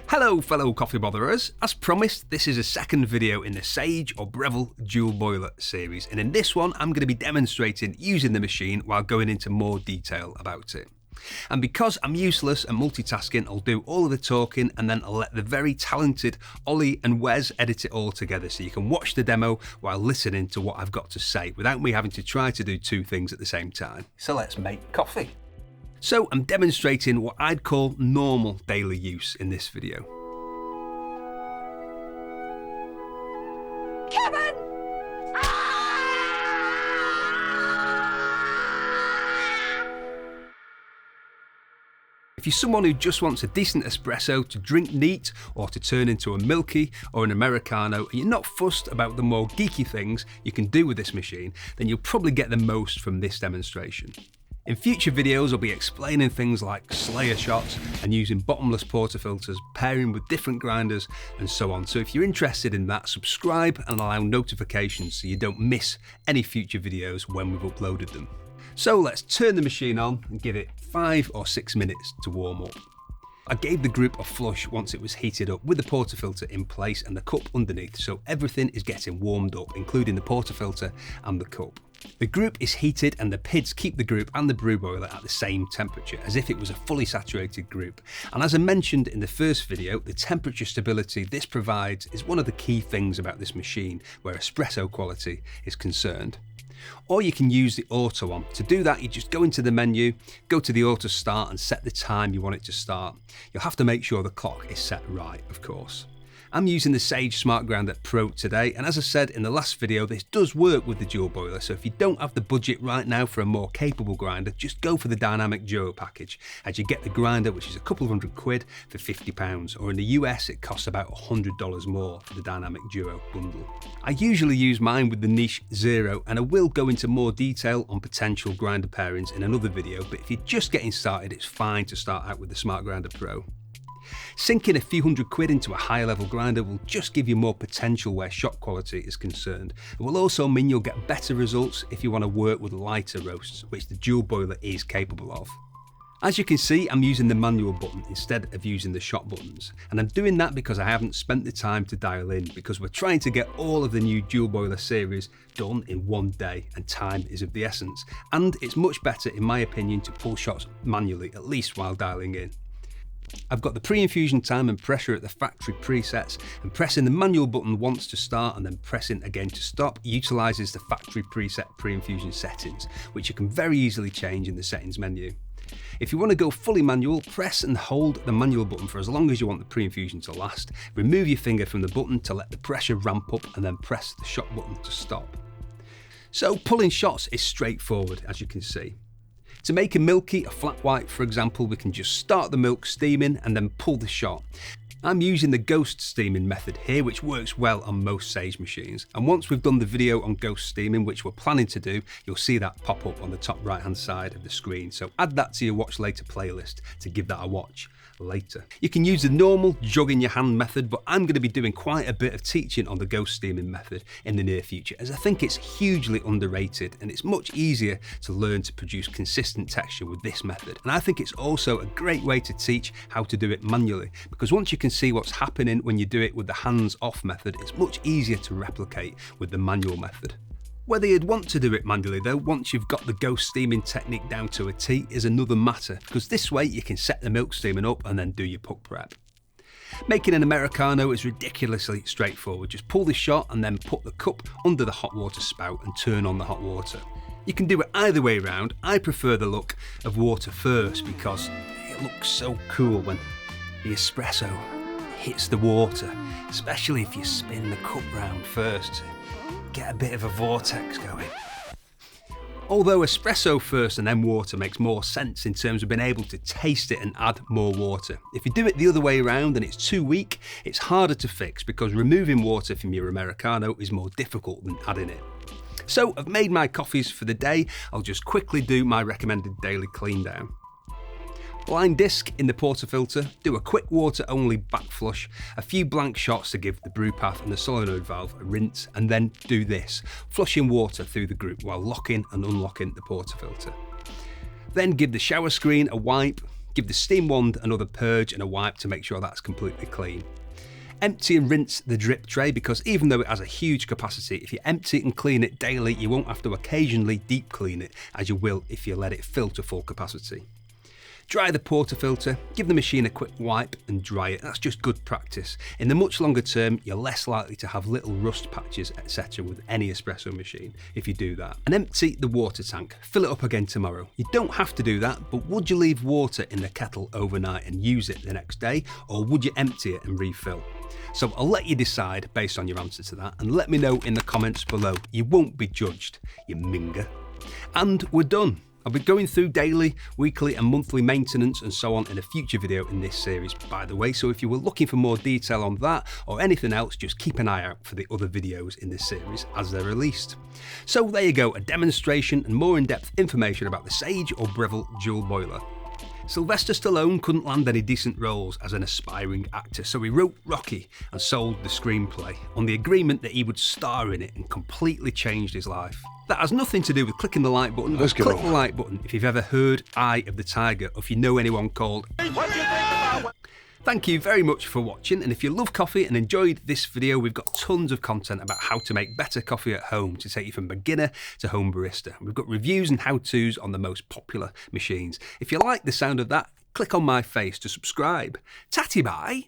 Hello fellow coffee botherers, as promised this is a second video in the Sage or Breville dual boiler series, and in this one I'm going to be demonstrating using the machine while going into more detail about it. And because I'm useless at multitasking, I'll do all of the talking and then I'll let the very talented Ollie and Wes edit it all together so you can watch the demo while listening to what I've got to say without me having to try to do two things at the same time. So let's make coffee. So I'm demonstrating what I'd call normal daily use in this video. Kevin! If you're someone who just wants a decent espresso to drink neat or to turn into a milky or an Americano and you're not fussed about the more geeky things you can do with this machine, then you'll probably get the most from this demonstration. In future videos I'll be explaining things like Slayer shots and using bottomless portafilters, pairing with different grinders and so on. So if you're interested in that, subscribe and allow notifications so you don't miss any future videos when we've uploaded them. So let's turn the machine on and give it 5 or 6 minutes to warm up. I gave the group a flush once it was heated up with the portafilter in place and the cup underneath, so everything is getting warmed up, including the portafilter and the cup. The group is heated and the PIDs keep the group and the brew boiler at the same temperature, as if it was a fully saturated group. And as I mentioned in the first video, the temperature stability this provides is one of the key things about this machine where espresso quality is concerned. Or you can use the auto on. To do that, you just go into the menu, go to the auto start and set the time you want it to start. You'll have to make sure the clock is set right, of course. I'm using the Sage Smart Grinder Pro today, and as I said in the last video, this does work with the dual boiler, so if you don't have the budget right now for a more capable grinder, just go for the Dynamic Duo package, as you get the grinder, which is a couple of £100 for £50, or in the US it costs about $100 more for the Dynamic Duo bundle. I usually use mine with the niche 0, and I will go into more detail on potential grinder pairings in another video, but if you're just getting started, it's fine to start out with the Smart Grinder Pro. Sinking a few £100 into a higher level grinder will just give you more potential where shot quality is concerned. It will also mean you'll get better results if you want to work with lighter roasts, which the dual boiler is capable of. As you can see, I'm using the manual button instead of using the shot buttons, and I'm doing that because I haven't spent the time to dial in, because we're trying to get all of the new dual boiler series done in one day and time is of the essence, and it's much better in my opinion to pull shots manually, at least while dialing in. I've got the pre-infusion time and pressure at the factory presets, and pressing the manual button once to start and then pressing again to stop utilises the factory preset pre-infusion settings, which you can very easily change in the settings menu. If you want to go fully manual, press and hold the manual button for as long as you want the pre-infusion to last, remove your finger from the button to let the pressure ramp up and then press the shot button to stop. So pulling shots is straightforward, as you can see. To make a milky, a flat white for example, we can just start the milk steaming and then pull the shot. I'm using the ghost steaming method here, which works well on most Sage machines, and once we've done the video on ghost steaming, which we're planning to do, you'll see that pop up on the top right hand side of the screen, so add that to your watch later playlist to give that a watch later. You can use the normal jug in your hand method, but I'm going to be doing quite a bit of teaching on the ghost steaming method in the near future, as I think it's hugely underrated and it's much easier to learn to produce consistent texture with this method. And I think it's also a great way to teach how to do it manually, because once you can see what's happening when you do it with the hands off method, it's much easier to replicate with the manual method. Whether you'd want to do it manually though, once you've got the ghost steaming technique down to a T, is another matter, because this way you can set the milk steaming up and then do your puck prep. Making an Americano is ridiculously straightforward. Just pull the shot and then put the cup under the hot water spout and turn on the hot water. You can do it either way around. I prefer the look of water first because it looks so cool when the espresso hits the water, especially if you spin the cup round first to get a bit of a vortex going. Although espresso first and then water makes more sense in terms of being able to taste it and add more water. If you do it the other way around and it's too weak, it's harder to fix because removing water from your Americano is more difficult than adding it. So I've made my coffees for the day. I'll just quickly do my recommended daily clean down. Line disc in the portafilter, do a quick water only back flush, a few blank shots to give the brew path and the solenoid valve a rinse, and then do this, flushing water through the group while locking and unlocking the portafilter. Then give the shower screen a wipe, Give the steam wand another purge and a wipe to make sure that's completely clean. Empty and rinse the drip tray, because even though it has a huge capacity, if you empty and clean it daily, you won't have to occasionally deep clean it as you will if you let it fill to full capacity. Dry the portafilter, give the machine a quick wipe and dry it. That's just good practice. In the much longer term, you're less likely to have little rust patches, etc. with any espresso machine if you do that. And empty the water tank. Fill it up again tomorrow. You don't have to do that, but would you leave water in the kettle overnight and use it the next day, or would you empty it and refill? So I'll let you decide based on your answer to that, and let me know in the comments below. You won't be judged, you minger. And we're done. I'll be going through daily, weekly and monthly maintenance and so on in a future video in this series, by the way, so if you were looking for more detail on that or anything else, just keep an eye out for the other videos in this series as they're released. So there you go, a demonstration and more in-depth information about the Sage or Breville dual boiler. Sylvester Stallone couldn't land any decent roles as an aspiring actor, so he wrote Rocky and sold the screenplay on the agreement that he would star in it, and completely changed his life. That has nothing to do with clicking the like button. Click the like button if you've ever heard Eye of the Tiger, or if you know anyone called. Thank you very much for watching, and if you love coffee and enjoyed this video, we've got tons of content about how to make better coffee at home to take you from beginner to home barista. We've got reviews and how-tos on the most popular machines. If you like the sound of that, click on my face to subscribe. Tatty Bye!